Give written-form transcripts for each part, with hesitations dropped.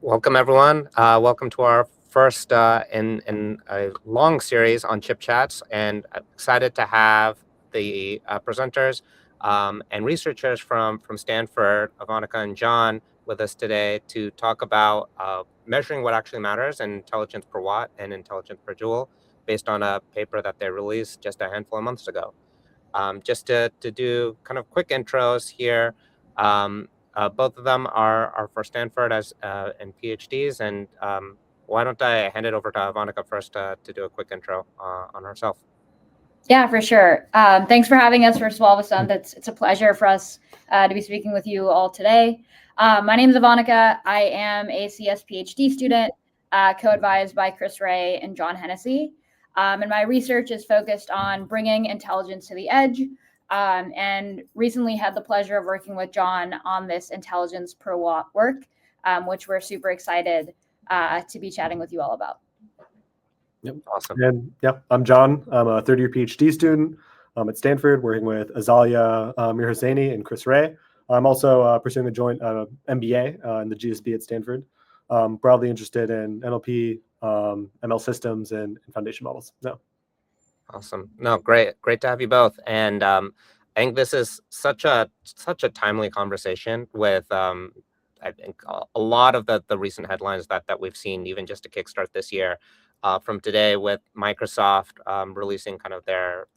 Welcome, everyone. Welcome to our first in a long series on ChipChats, and I'm excited to have the presenters and researchers from Stanford, Ivanica and John, with us today to talk about measuring what actually matters in intelligence per watt and intelligence per joule, based on a paper that they released just a handful of months ago. Just to do kind of quick intros here. Both of them are for Stanford as and PhDs, and why don't I hand it over to Ivanica first to do a quick intro on herself. Yeah, for sure. Thanks for having us, first of all, Vasant. It's a pleasure for us to be speaking with you all today. My name is Ivanica. I am a CS PhD student, co-advised by Chris Ray and John Hennessy. And my research is focused on bringing intelligence to the edge, and recently had the pleasure of working with John on this intelligence per watt work, which we're super excited to be chatting with you all about. Yep. Awesome. And I'm John. I'm a third-year PhD student at Stanford, working with Azalia Mirhasani and Chris Ray. I'm also pursuing a joint MBA in the GSB at Stanford. Broadly interested in NLP, ML systems, and foundation models. No. Awesome. No, great to have you both. And I think this is such a timely conversation with I think a lot of the recent headlines that we've seen, even just to kickstart this year. From today, with Microsoft releasing kind of their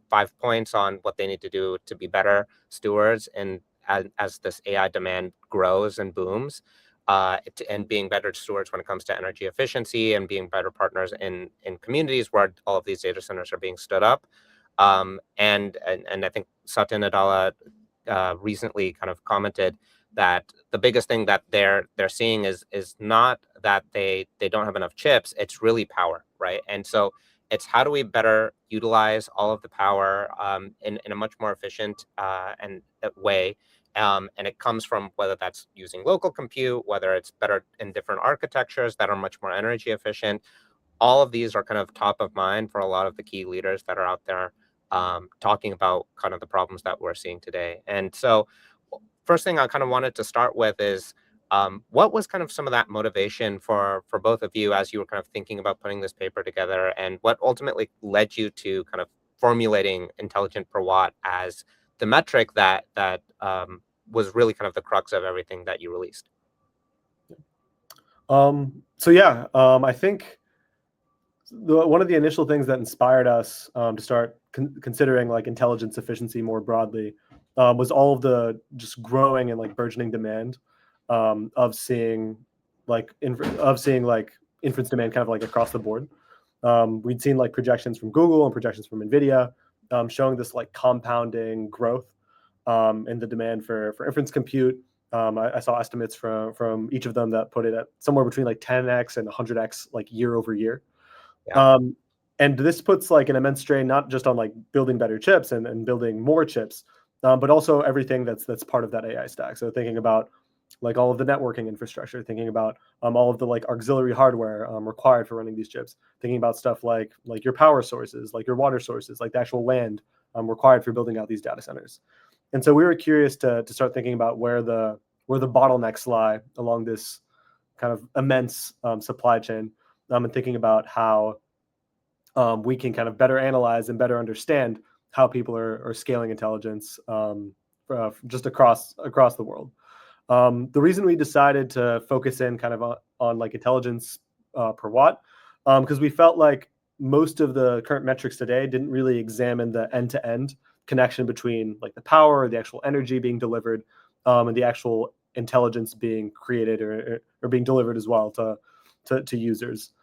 5 points on what they need to do to be better stewards, and as this AI demand grows and booms, and being better stewards when it comes to energy efficiency, and being better partners in communities where all of these data centers are being stood up. And I think Satya Nadella recently kind of commented that the biggest thing that they're seeing is not that they don't have enough chips, it's really power, right? And so it's how do we better utilize all of the power in a much more efficient and way. And it comes from whether that's using local compute, whether it's better in different architectures that are much more energy efficient. All of these are kind of top of mind for a lot of the key leaders that are out there talking about kind of the problems that we're seeing today. And so first thing I kind of wanted to start with is what was kind of some of that motivation for both of you as you were kind of thinking about putting this paper together, and what ultimately led you to kind of formulating intelligent per watt as the metric that was really kind of the crux of everything that you released? I think one of the initial things that inspired us to start considering like intelligence efficiency more broadly was all of the just growing and like burgeoning demand of seeing inference demand kind of like across the board. We'd seen like projections from Google and projections from NVIDIA showing this like compounding growth in the demand for inference compute. I saw estimates from each of them that put it at somewhere between like 10x and 100x like year over year. Yeah. And this puts like an immense strain not just on like building better chips and building more chips, but also everything that's part of that AI stack. So thinking about like all of the networking infrastructure, thinking about all of the like auxiliary hardware required for running these chips, thinking about stuff like your power sources, like your water sources, like the actual land required for building out these data centers. And so we were curious to start thinking about where the bottlenecks lie along this kind of immense supply chain, and thinking about how we can kind of better analyze and better understand how people are scaling intelligence just across the world. The reason we decided to focus in kind of on like intelligence per watt, because we felt like most of the current metrics today didn't really examine the end-to-end connection between like the power, the actual energy being delivered, and the actual intelligence being created or being delivered as well to users.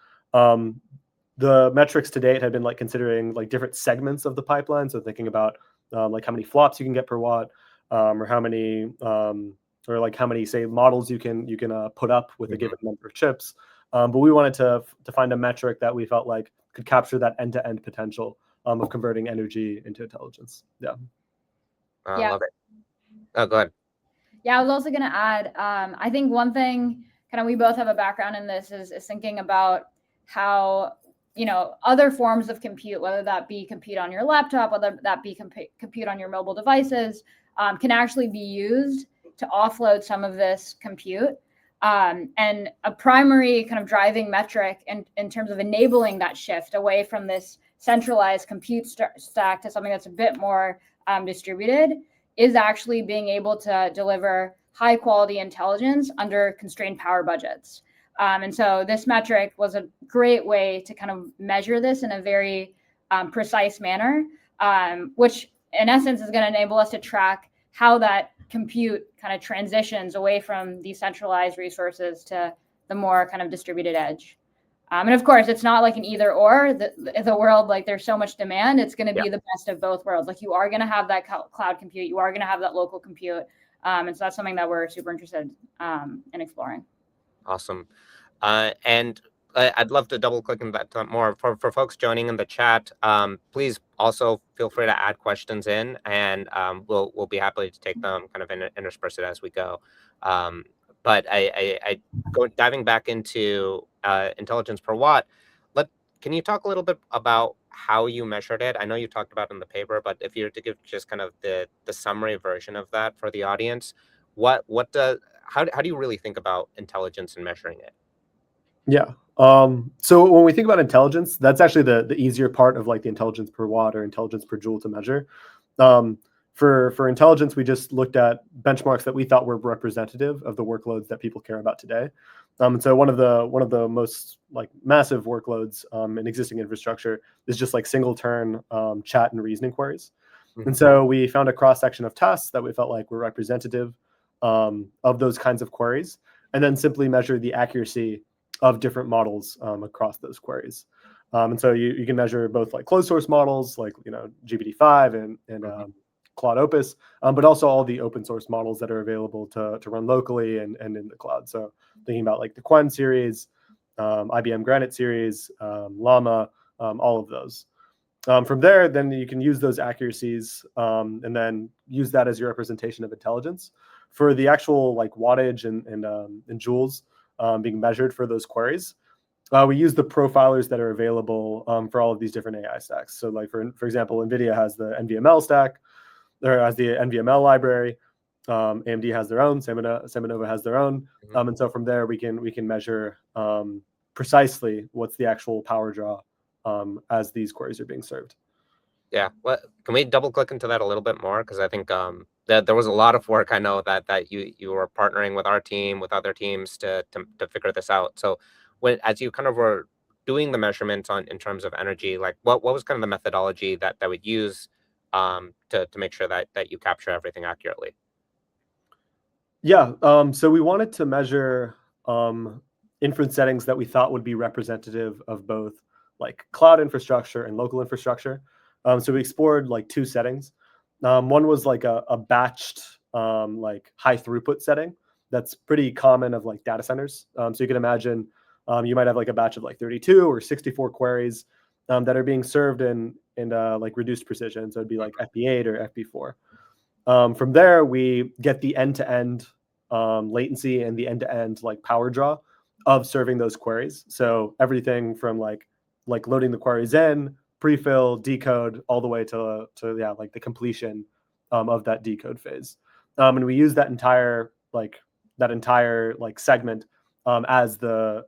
The metrics to date have been like considering like different segments of the pipeline. So thinking about like how many flops you can get per watt, or how many say models you can put up with a given number of chips. But we wanted to find a metric that we felt like could capture that end-to-end potential of converting energy into intelligence. Yeah. I love it. Oh, go ahead. Yeah, I was also going to add, I think one thing kind of we both have a background in this is thinking about how, other forms of compute, whether that be compute on your laptop, whether that be compute on your mobile devices, can actually be used to offload some of this compute And a primary kind of driving metric in terms of enabling that shift away from this centralized compute stack to something that's a bit more distributed is actually being able to deliver high quality intelligence under constrained power budgets. And so this metric was a great way to kind of measure this in a very precise manner, which in essence is going to enable us to track how that compute kind of transitions away from these centralized resources to the more kind of distributed edge. And of course, it's not like an either or. The world, like there's so much demand, it's going to be the best of both worlds. Like you are going to have that cloud compute, you are going to have that local compute. And so that's something that we're super interested in exploring. Awesome. And I'd love to double click on that more for folks joining in the chat. Please also feel free to add questions in, and we'll be happy to take them kind of intersperse it as we go. But I go diving back into intelligence per watt. Can you talk a little bit about how you measured it? I know you talked about it in the paper, but if you were to give just kind of the summary version of that for the audience, how do you really think about intelligence and measuring it? Yeah. So when we think about intelligence, that's actually the easier part of like the intelligence per watt or intelligence per joule to measure. For intelligence, we just looked at benchmarks that we thought were representative of the workloads that people care about today. And so one of the most like massive workloads in existing infrastructure is just like single turn chat and reasoning queries. And so we found a cross section of tasks that we felt like were representative of those kinds of queries, and then simply measure the accuracy of different models across those queries. And so you can measure both like closed source models like GPT-5 and Claude Opus, but also all the open source models that are available to run locally and in the cloud. So thinking about like the Quen series, IBM Granite series, Llama, all of those. From there, then you can use those accuracies and then use that as your representation of intelligence. For the actual like wattage and joules being measured for those queries, we use the profilers that are available for all of these different AI stacks. So like for example, NVIDIA has the NVML stack, or has the NVML library. AMD has their own, Seminova has their own. And so from there, we can measure precisely what's the actual power draw as these queries are being served. Yeah, well, can we double click into that a little bit more? Because I think that there was a lot of work. I know that you were partnering with our team, with other teams to figure this out. So as you kind of were doing the measurements in terms of energy, like what was kind of the methodology that would use to make sure that you capture everything accurately? Yeah, so we wanted to measure inference settings that we thought would be representative of both like cloud infrastructure and local infrastructure. So we explored like two settings. One was like a batched like high throughput setting that's pretty common of like data centers. So you can imagine you might have like a batch of like 32 or 64 queries that are being served in like reduced precision. So it'd be like FP8 or FP4. From there, we get the end-to-end latency and the end-to-end like power draw of serving those queries. So everything from like loading the queries in, pre-fill, decode, all the way to like the completion of that decode phase. And we use that entire segment as the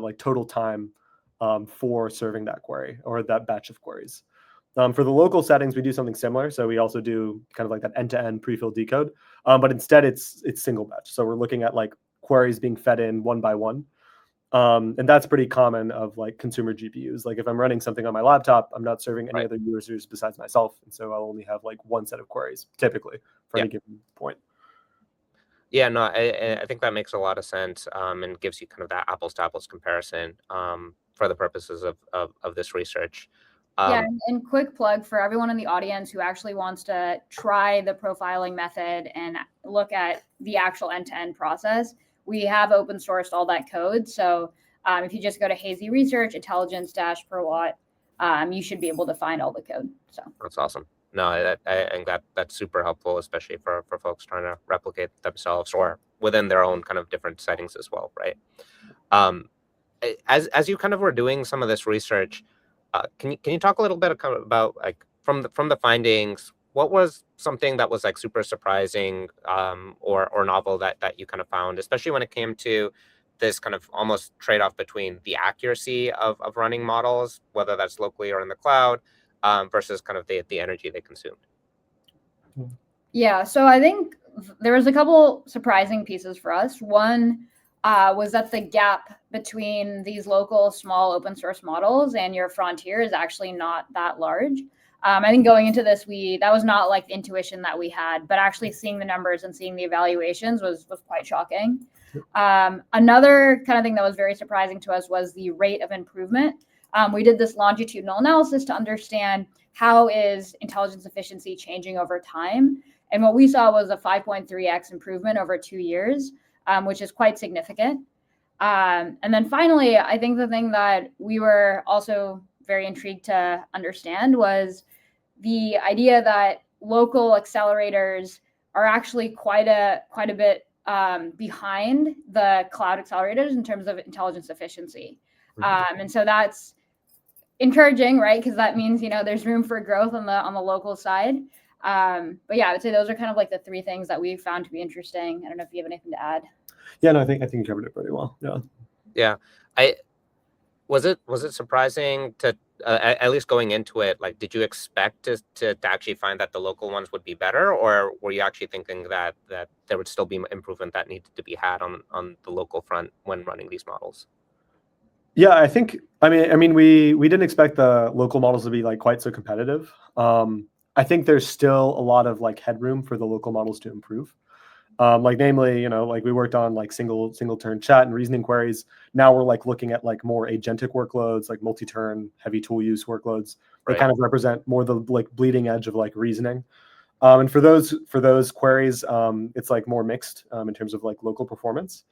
like total time for serving that query or that batch of queries. For the local settings, we do something similar. So we also do kind of like that end-to-end pre-fill decode, but instead it's single batch. So we're looking at like queries being fed in one by one. And that's pretty common of like consumer GPUs. Like if I'm running something on my laptop, I'm not serving any other users besides myself. And so I'll only have like one set of queries typically for any given point. Yeah, no, I think that makes a lot of sense and gives you kind of that apples to apples comparison for the purposes of this research. Yeah, and quick plug for everyone in the audience who actually wants to try the profiling method and look at the actual end-to-end process. We have open sourced all that code. So if you just go to Hazy Research, intelligence-per watt, you should be able to find all the code. So that's awesome. No, I think that's super helpful, especially for folks trying to replicate themselves or within their own kind of different settings as well, right? As you kind of were doing some of this research, can you talk a little bit about like from the findings, what was something that was like super surprising or novel that you kind of found, especially when it came to this kind of almost trade-off between the accuracy of running models, whether that's locally or in the cloud, versus kind of the energy they consumed? Yeah, so I think there was a couple surprising pieces for us. One was that the gap between these local small open source models and your frontier is actually not that large. I think going into this, that was not like the intuition that we had, but actually seeing the numbers and seeing the evaluations was quite shocking. Another kind of thing that was very surprising to us was the rate of improvement. We did this longitudinal analysis to understand how is intelligence efficiency changing over time. And what we saw was a 5.3x improvement over 2 years, which is quite significant. And then finally, I think the thing that we were also very intrigued to understand was the idea that local accelerators are actually quite a bit behind the cloud accelerators in terms of intelligence efficiency. And so that's encouraging, right? Because that means, there's room for growth on the local side. But yeah, I would say those are kind of like the three things that we found to be interesting. I don't know if you have anything to add. Yeah, no, I think you covered it pretty well. Yeah. Yeah. Was it surprising to at least going into it, like, did you expect to actually find that the local ones would be better, or were you actually thinking that there would still be improvement that needed to be had on the local front when running these models? Yeah, I mean, we didn't expect the local models to be like quite so competitive. I think there's still a lot of like headroom for the local models to improve. Like namely, like we worked on like single turn chat and reasoning queries. Now we're like looking at like more agentic workloads, like multi-turn, heavy tool use workloads. They Right. kind of represent more the like bleeding edge of like reasoning. And for those queries, it's like more mixed in terms of like local performance.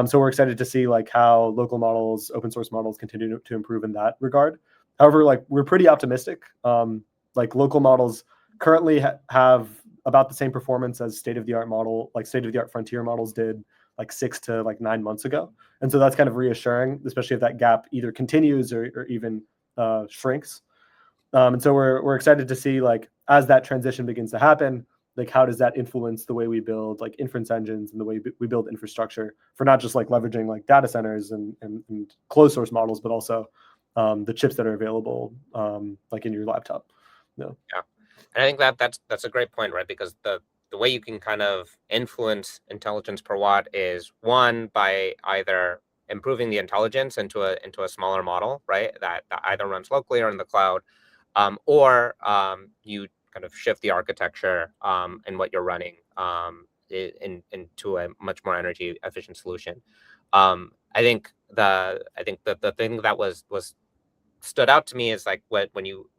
So we're excited to see like how local models, open source models continue to improve in that regard. However, like we're pretty optimistic. Like local models currently have about the same performance as state-of-the-art frontier models did like 6 to like 9 months ago. And so that's kind of reassuring, especially if that gap either continues or even shrinks. And so we're excited to see like as that transition begins to happen, like how does that influence the way we build like inference engines and the way we build infrastructure for not just like leveraging like data centers and closed source models, but also the chips that are available like in your laptop. Yeah, and I think that's a great point, right? Because the way you can kind of influence intelligence per watt is one by either improving the intelligence into a smaller model, right? That either runs locally or in the cloud, or you kind of shift the architecture in what you're running into a much more energy efficient solution. I think the thing that was stood out to me is like when you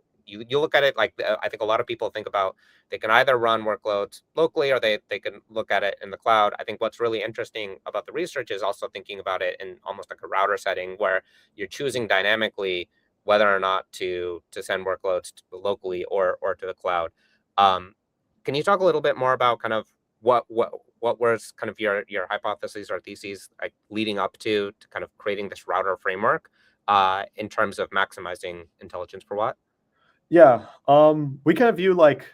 look at it, like I think a lot of people think about they can either run workloads locally or they can look at it in the cloud. I think what's really interesting about the research is also thinking about it in almost like a router setting where you're choosing dynamically whether or not to send workloads locally or to the cloud. Can you talk a little bit more about kind of what was kind of your hypotheses or theses like leading up to kind of creating this router framework in terms of maximizing intelligence per watt? Yeah, we kind of view like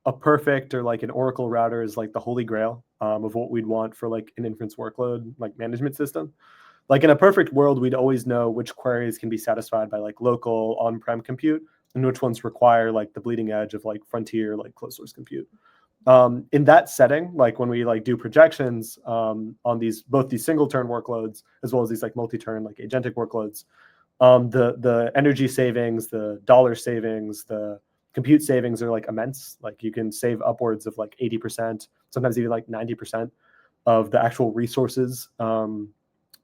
a perfect or like an Oracle router as like the holy grail of what we'd want for like an inference workload like management system. Like in a perfect world, we'd always know which queries can be satisfied by like local on-prem compute and which ones require like the bleeding edge of like frontier, like closed source compute. In that setting, like when we like do projections on both these single turn workloads, as well as these like multi-turn, like agentic workloads, the energy savings, the dollar savings, the compute savings are like immense. Like you can save upwards of like 80%, sometimes even like 90% of the actual resources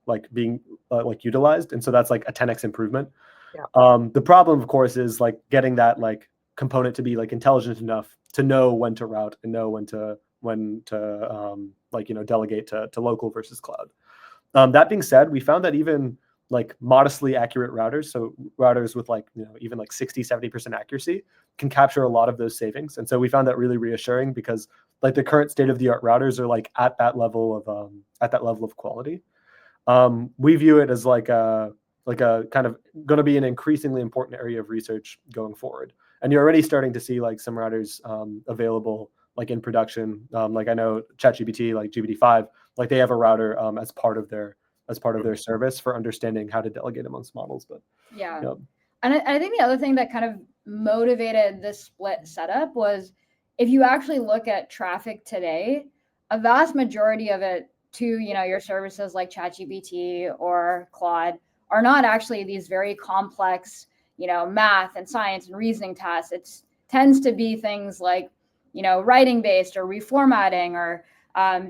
like being like utilized, and so that's like a 10x improvement. Yeah. The problem, of course, is like getting that like component to be like intelligent enough to know when to route and know when to like delegate to local versus cloud. That being said, we found that even like modestly accurate routers, so routers with like even like 60-70% accuracy, can capture a lot of those savings. And so we found that really reassuring because like the current state of the art routers are like at that level of quality. We view it as like a kind of going to be an increasingly important area of research going forward. And you're already starting to see like some routers available like in production. Like I know ChatGPT, like GPT-5, like they have a router as part of their service for understanding how to delegate amongst models. But yeah. you know, And I think the other thing that kind of motivated this split setup was if you actually look at traffic today, a vast majority of it to, your services like ChatGPT or Claude are not actually these very complex, math and science and reasoning tasks. It tends to be things like, writing based or reformatting or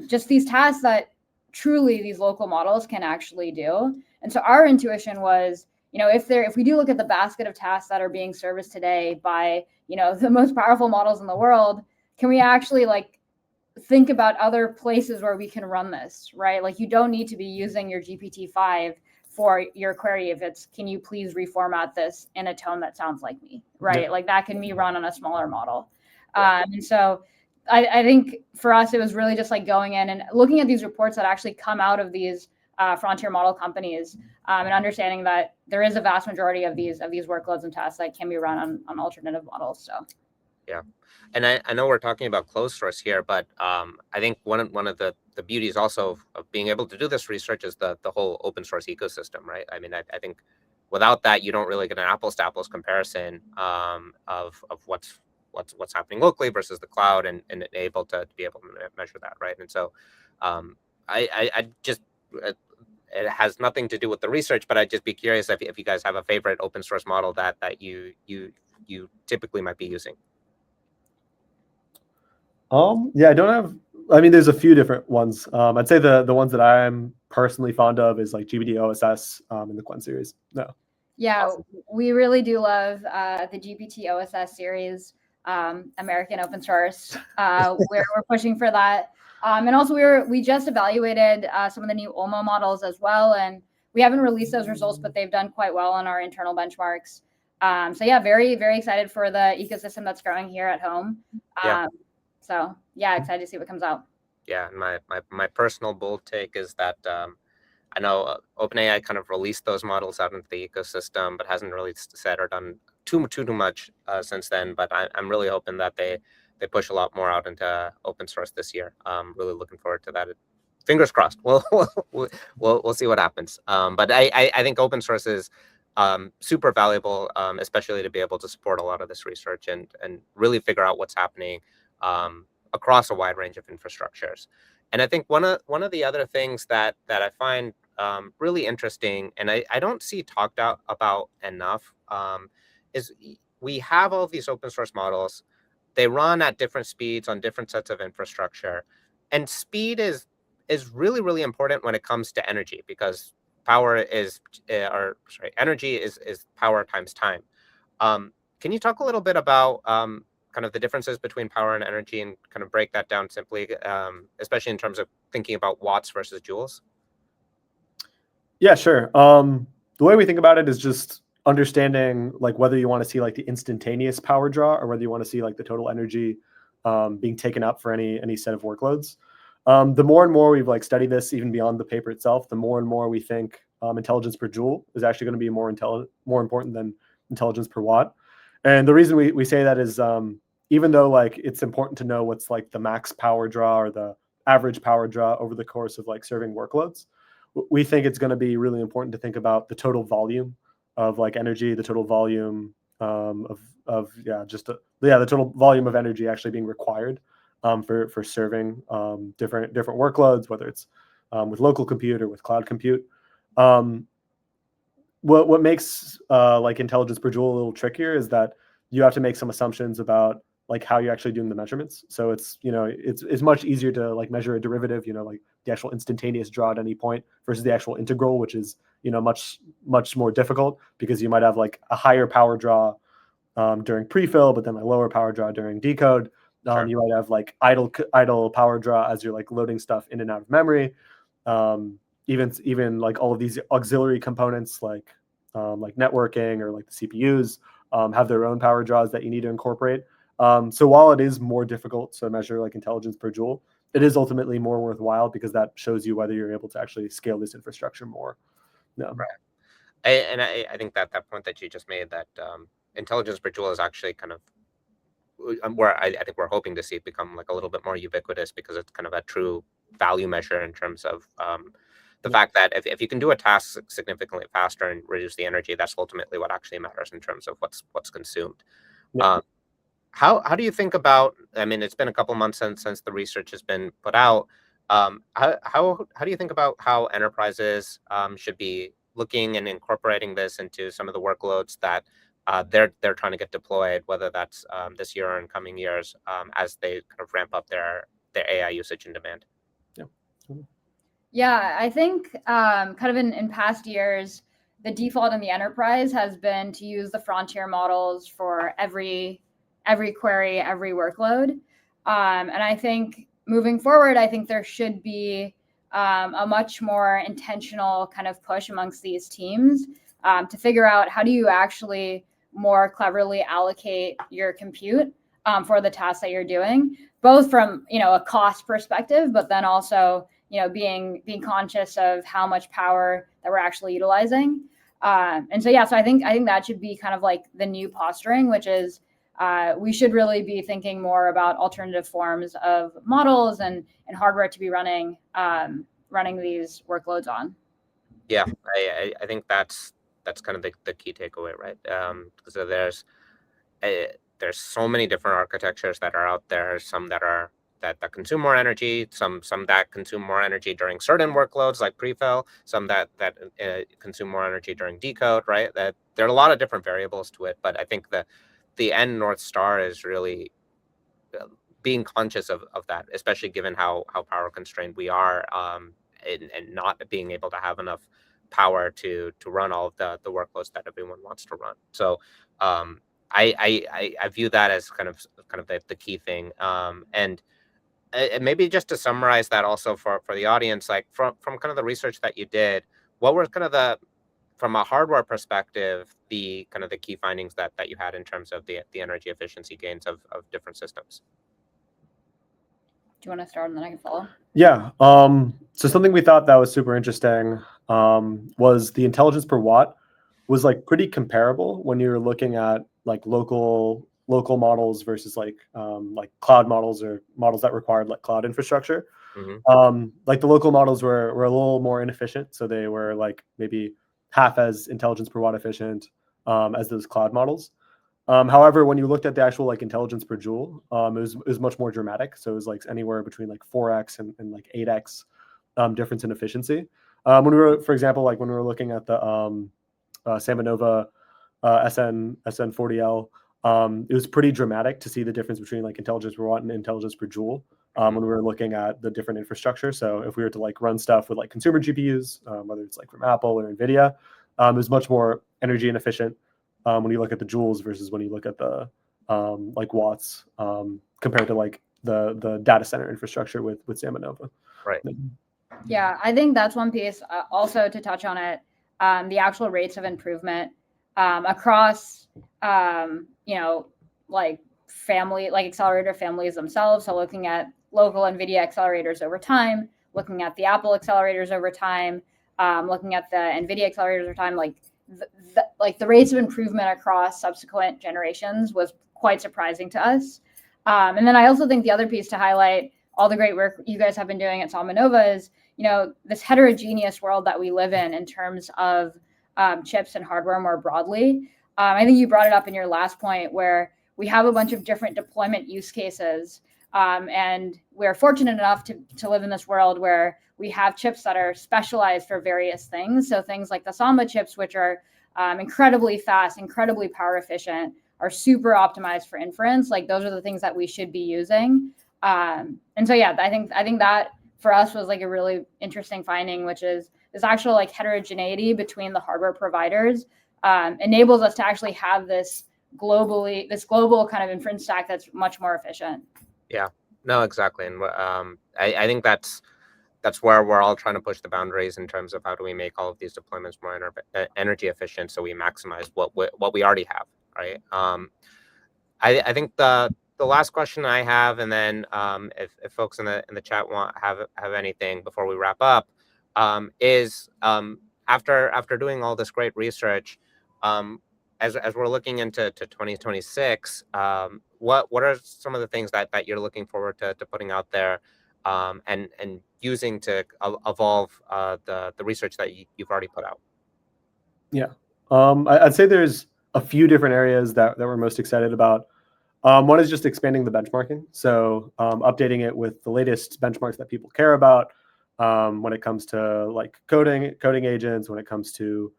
just these tasks that truly these local models can actually do. And so our intuition was, if we do look at the basket of tasks that are being serviced today by, the most powerful models in the world, can we actually like think about other places where we can run this, right? Like you don't need to be using your GPT-5 for your query if it's, can you please reformat this in a tone that sounds like me, right? Yeah. Like that can be run on a smaller model. And so I think for us, it was really just like going in and looking at these reports that actually come out of these frontier model companies and understanding that there is a vast majority of these workloads and tasks that can be run on alternative models. So yeah, and I know we're talking about closed source here, but I think one of the beauties also of being able to do this research is the whole open source ecosystem, right? I mean, I think without that, you don't really get an apples to apples comparison of what's happening locally versus the cloud, and able to be able to measure that, right? And so I just it has nothing to do with the research, but I'd just be curious if you guys have a favorite open source model that you typically might be using. Yeah, I don't have. I mean, there's a few different ones. I'd say the ones that I'm personally fond of is like GBD OSS in the Quen series. No. Yeah, Awesome. we really do love the GPT OSS series, American open source. We're pushing for that. And also we just evaluated some of the new OMO models as well, and we haven't released those results, but they've done quite well on our internal benchmarks. So yeah, very, very excited for the ecosystem that's growing here at home. Yeah. So yeah, excited to see what comes out. Yeah, and my personal bold take is that I know OpenAI kind of released those models out into the ecosystem, but hasn't really said or done too much since then. But I'm really hoping that they push a lot more out into open source this year. Really looking forward to that. Fingers crossed. We'll see what happens. But I think open source is super valuable, especially to be able to support a lot of this research and really figure out what's happening across a wide range of infrastructures. And I think one of the other things that I find really interesting, and I don't see talked about enough, is we have all of these open source models. They run at different speeds on different sets of infrastructure, and speed is really, really important when it comes to energy, because power is energy is power times time. Can you talk a little bit about kind of the differences between power and energy, and kind of break that down simply, especially in terms of thinking about watts versus joules? Yeah, sure. The way we think about it is just understanding like whether you want to see like the instantaneous power draw or whether you want to see like the total energy being taken up for any set of workloads. The more and more we've like studied this, even beyond the paper itself, the more and more we think intelligence per joule is actually going to be more important than intelligence per watt. And the reason we say that is even though like it's important to know what's like the max power draw or the average power draw over the course of like serving workloads, we think it's going to be really important to think about the total volume of like energy, the total volume the total volume of energy actually being required for serving different workloads, whether it's with local compute or with cloud compute. What makes like intelligence per joule a little trickier is that you have to make some assumptions about like how you're actually doing the measurements. So it's much easier to like measure a derivative, like the actual instantaneous draw at any point versus the actual integral, which is much more difficult because you might have like a higher power draw during prefill, but then a lower power draw during decode. Sure. You might have like idle power draw as you're like loading stuff in and out of memory. Even like all of these auxiliary components like networking or like the CPUs have their own power draws that you need to incorporate. So while it is more difficult to measure like intelligence per joule, it is ultimately more worthwhile because that shows you whether you're able to actually scale this infrastructure more. No. Right. I think that point that you just made, that intelligence per joule is actually kind of where I think we're hoping to see it become like a little bit more ubiquitous, because it's kind of a true value measure in terms of the fact that if you can do a task significantly faster and reduce the energy, that's ultimately what actually matters in terms of what's consumed. Yeah. How do you think about? I mean, it's been a couple months since the research has been put out. How do you think about how enterprises should be looking and incorporating this into some of the workloads that they're trying to get deployed, whether that's this year or in coming years, as they kind of ramp up their AI usage and demand? Yeah. Yeah, I think kind of in past years, the default in the enterprise has been to use the frontier models for every query, every workload. And I think moving forward, I think there should be a much more intentional kind of push amongst these teams to figure out how do you actually more cleverly allocate your compute for the tasks that you're doing, both from a cost perspective, but then also being conscious of how much power that we're actually utilizing. And so I think that should be kind of like the new posturing, which is we should really be thinking more about alternative forms of models and hardware to be running these workloads on. Yeah, I think that's kind of the key takeaway, right? So there's so many different architectures that are out there. Some that consume more energy, some that consume more energy during certain workloads like prefill, some that consume more energy during decode, right? That there are a lot of different variables to it, but I think the end North Star is really being conscious of that, especially given how power constrained we are, and not being able to have enough power to run all of the workloads that everyone wants to run. So I view that as kind of the key thing. And maybe just to summarize that also for the audience, like from kind of the research that you did, what were kind of from a hardware perspective, the kind of the key findings that you had in terms of the energy efficiency gains of different systems? Do you want to start and then I can follow? Yeah. So something we thought that was super interesting was the intelligence per watt was like pretty comparable when you were looking at like local models versus like cloud models or models that required like cloud infrastructure. Like the local models were a little more inefficient, so they were like maybe half as intelligence per watt efficient as those cloud models. However, when you looked at the actual like intelligence per joule, it was much more dramatic. So it was like anywhere between like 4x and like 8x difference in efficiency. When we were, for example, like when we were looking at the Samanova SN40L, it was pretty dramatic to see the difference between like intelligence per watt and intelligence per joule when we were looking at the different infrastructure. So if we were to like run stuff with like consumer GPUs, whether it's like from Apple or NVIDIA, it was much more energy inefficient when you look at the joules versus when you look at the like watts compared to like the data center infrastructure with Samanova. Right. Yeah, I think that's one piece. Also, to touch on it, the actual rates of improvement across, like accelerator families themselves. So looking at local NVIDIA accelerators over time, looking at the Apple accelerators over time, looking at the NVIDIA accelerators over time, like the rates of improvement across subsequent generations was quite surprising to us. And then I also think the other piece to highlight all the great work you guys have been doing at Salmanova is, this heterogeneous world that we live in terms of chips and hardware more broadly. I think you brought it up in your last point where we have a bunch of different deployment use cases. And we're fortunate enough to live in this world where we have chips that are specialized for various things. So things like the Samba chips, which are incredibly fast, incredibly power efficient, are super optimized for inference. Like those are the things that we should be using. And so, I think that for us was like a really interesting finding, which is this actual like heterogeneity between the hardware providers enables us to actually have this global kind of inference stack that's much more efficient. Yeah, no, exactly. And I think that's where we're all trying to push the boundaries in terms of how do we make all of these deployments more energy efficient, so we maximize what we already have, right? I think the last question I have, and then if folks in the chat have anything before we wrap up, is after doing all this great research, as we're looking into 2026, what are some of the things that you're looking forward to putting out there, and using to evolve the research that you've already put out? Yeah. I'd say there's a few different areas that we're most excited about. One is just expanding the benchmarking. So updating it with the latest benchmarks that people care about, when it comes to like coding agents, when it comes to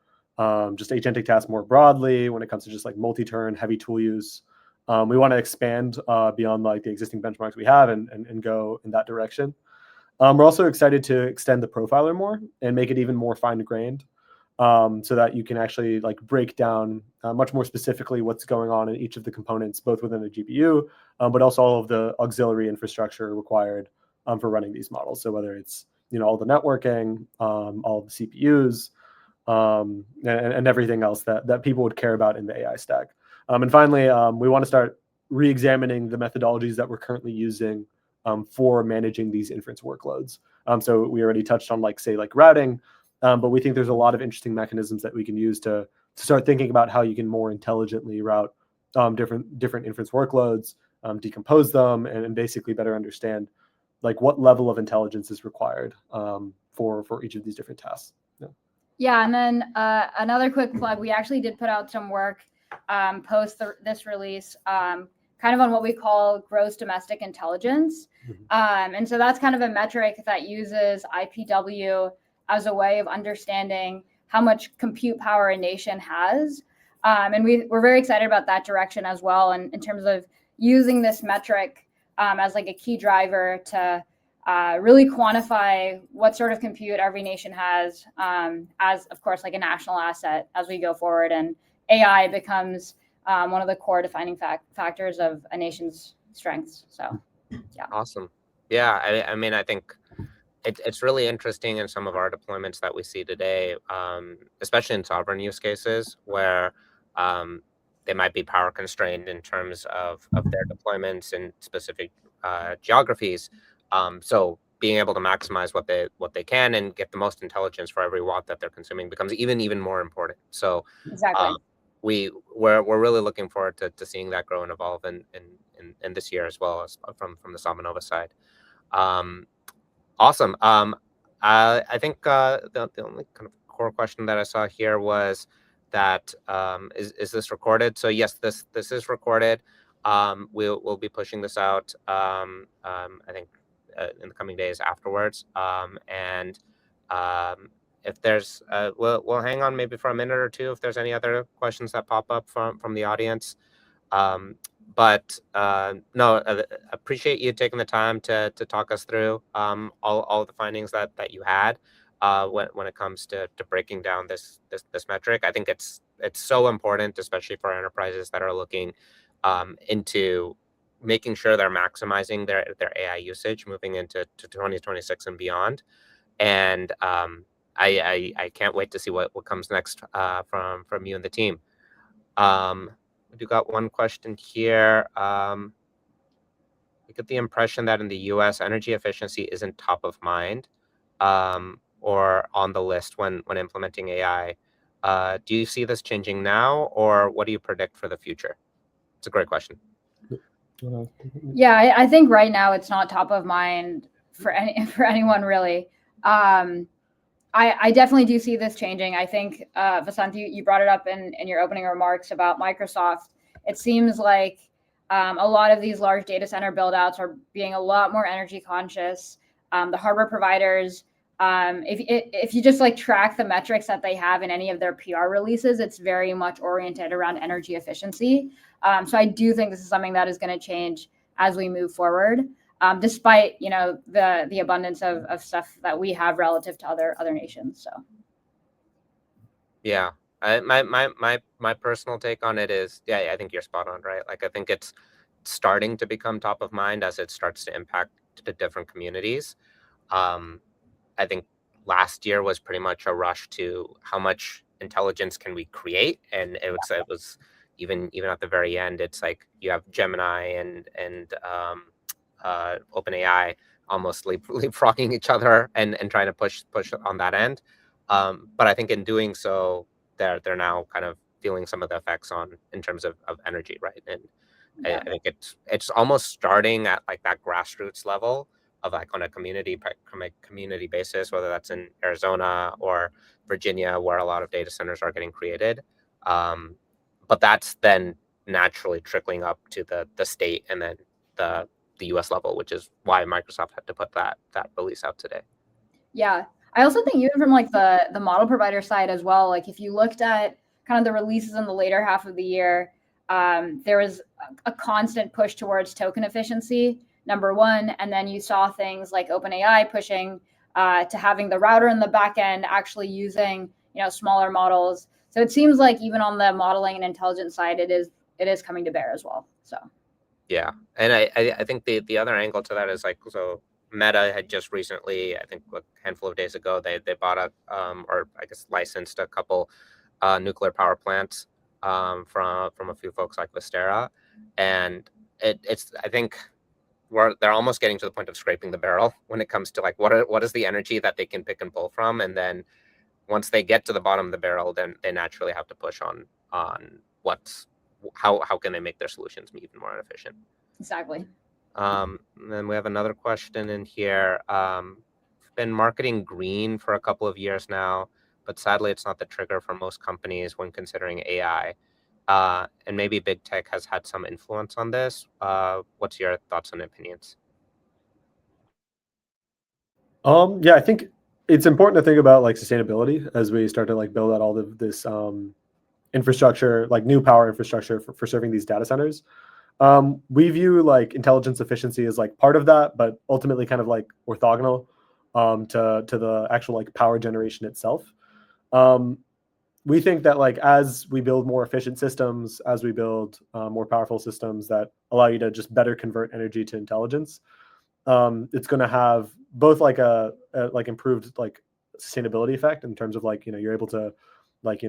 just agentic tasks more broadly, when it comes to just like multi-turn, heavy tool use. We want to expand beyond like the existing benchmarks we have and go in that direction. We're also excited to extend the profiler more and make it even more fine-grained, so that you can actually like break down much more specifically what's going on in each of the components, both within the GPU, but also all of the auxiliary infrastructure required for running these models. So whether it's all the networking, all of the CPUs, and everything else that people would care about in the AI stack. And finally, we want to start re-examining the methodologies that we're currently using for managing these inference workloads. So we already touched on like routing, but we think there's a lot of interesting mechanisms that we can use to start thinking about how you can more intelligently route different inference workloads, decompose them, and basically better understand like what level of intelligence is required for each of these different tasks. Yeah, and then another quick plug, we actually did put out some work post this release, kind of on what we call gross domestic intelligence. And so that's kind of a metric that uses IPW as a way of understanding how much compute power a nation has. And we're very excited about that direction as well, and in terms of using this metric as like a key driver to really quantify what sort of compute every nation has, as of course like a national asset as we go forward, and AI becomes one of the core defining factors of a nation's strengths. So yeah. Awesome. Yeah, I mean, I think it's really interesting in some of our deployments that we see today, especially in sovereign use cases where they might be power constrained in terms of their deployments in specific geographies. So being able to maximize what they can and get the most intelligence for every watt that they're consuming becomes even more important. So Exactly. we're really looking forward to seeing that grow and evolve in this year, as well as from the Salmanova side. Awesome. I think the only kind of core question that I saw here was that is this recorded? So yes, this is recorded. We'll be pushing this out. I think in the coming days afterwards. And if there's we'll hang on maybe for a minute or two if there's any other questions that pop up from the audience. But no, appreciate you taking the time to talk us through all of the findings that you had when it comes to breaking down this metric. I think it's so important, especially for enterprises that are looking into making sure they're maximizing their AI usage moving into 2026 and beyond. And I can't wait to see what comes next from you and the team. We got one question here. We get the impression that in the US, energy efficiency isn't top of mind or on the list when implementing AI. Do you see this changing now, or what do you predict for the future? It's a great question. Yeah, I think right now it's not top of mind for anyone really. I definitely do see this changing. I think, Vasant, you brought it up in your opening remarks about Microsoft. It seems like a lot of these large data center build-outs are being a lot more energy conscious. The hardware providers, if you just like track the metrics that they have in any of their PR releases, it's very much oriented around energy efficiency. So I do think this is something that is going to change as we move forward. Despite the abundance of stuff that we have relative to other nations. So yeah, my personal take on it is, yeah, I think you're spot on, right? Like I think it's starting to become top of mind as it starts to impact the different communities. I think last year was pretty much a rush to how much intelligence can we create, and it was even at the very end, it's like you have Gemini and OpenAI almost leapfrogging each other and trying to push on that end. But I think in doing so, they're now kind of feeling some of the effects on in terms of energy, right? And Yeah. I think it's almost starting at like that grassroots level of like on a community basis, whether that's in Arizona or Virginia, where a lot of data centers are getting created. But that's then naturally trickling up to the state and then the US level, which is why Microsoft had to put that release out today. Yeah. I also think even from like the model provider side as well, like if you looked at kind of the releases in the later half of the year, there was a constant push towards token efficiency, number one. And then you saw things like OpenAI pushing to having the router in the back end actually using, smaller models. So it seems like even on the modeling and intelligence side, it is coming to bear as well. So yeah, and I think the other angle to that is like, so Meta had just recently, I think a handful of days ago, they bought or I guess licensed a couple nuclear power plants from a few folks like Vistera, and it's I think they're almost getting to the point of scraping the barrel when it comes to like what is the energy that they can pick and pull from, and then once they get to the bottom of the barrel, then they naturally have to push on how can they make their solutions even more efficient. exactly. And then we have another question in here. Been marketing green for a couple of years now, but sadly it's not the trigger for most companies when considering AI. And maybe big tech has had some influence on this. What's your thoughts and opinions? Yeah, I think it's important to think about like sustainability as we start to like build out all of this infrastructure, like new power infrastructure for serving these data centers. We view like intelligence efficiency as like part of that, but ultimately kind of like orthogonal to the actual like power generation itself. We think that like as we build more efficient systems, as we build more powerful systems that allow you to just better convert energy to intelligence, it's going to have both like a like improved like sustainability effect in terms of like you're able to like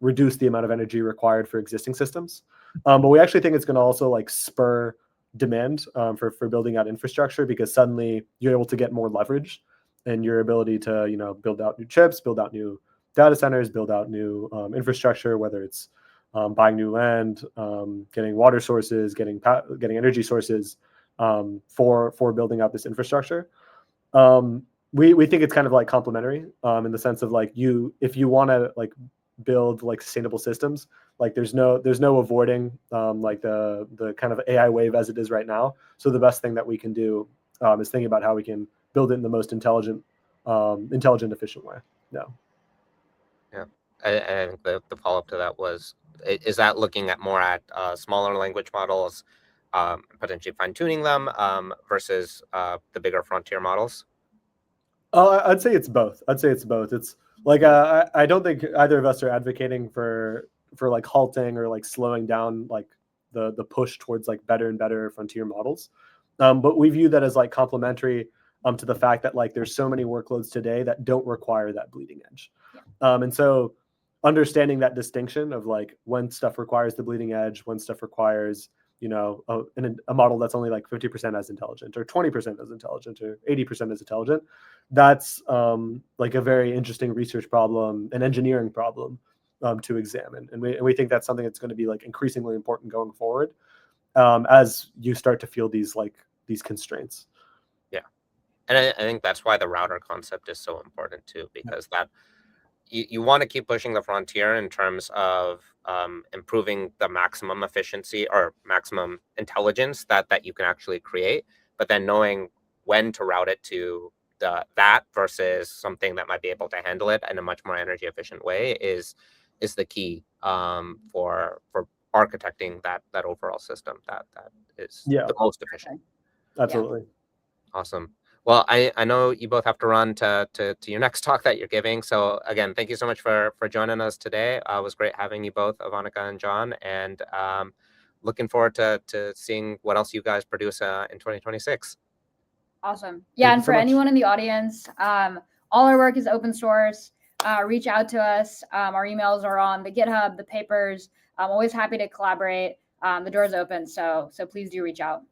reduce the amount of energy required for existing systems, but we actually think it's going to also like spur demand for building out infrastructure, because suddenly you're able to get more leverage in your ability to build out new chips, build out new data centers, build out new infrastructure, whether it's buying new land, getting water sources, getting energy sources for building out this infrastructure. We think it's kind of like complementary in the sense of like if you want to like build like sustainable systems, like there's no avoiding like the kind of AI wave as it is right now. So the best thing that we can do is thinking about how we can build it in the most intelligent, efficient way. No. Yeah, I think the follow up to that was, is that looking at more at smaller language models, potentially fine tuning them versus the bigger frontier models? I'd say it's both. It's like I don't think either of us are advocating for like halting or like slowing down like the push towards like better and better frontier models, but we view that as like complementary to the fact that like there's so many workloads today that don't require that bleeding edge. And so understanding that distinction of like when stuff requires the bleeding edge, when stuff requires a model that's only like 50% as intelligent or 20% as intelligent or 80% as intelligent, that's like a very interesting research problem, an engineering problem to examine. And we think that's something that's going to be like increasingly important going forward as you start to feel these constraints. Yeah, and I think that's why the router concept is so important too, because that you want to keep pushing the frontier in terms of improving the maximum efficiency or maximum intelligence that you can actually create, but then knowing when to route it to that versus something that might be able to handle it in a much more energy efficient way is the key for architecting that overall system that is the most efficient. Absolutely. Awesome. Well, I know you both have to run to your next talk that you're giving. So again, thank you so much for joining us today. It was great having you both, Ivanika and John, and looking forward to seeing what else you guys produce in 2026. Awesome. Yeah, and for anyone in the audience, all our work is open source. Reach out to us. Our emails are on the GitHub, the papers. I'm always happy to collaborate. The door is open, so please do reach out.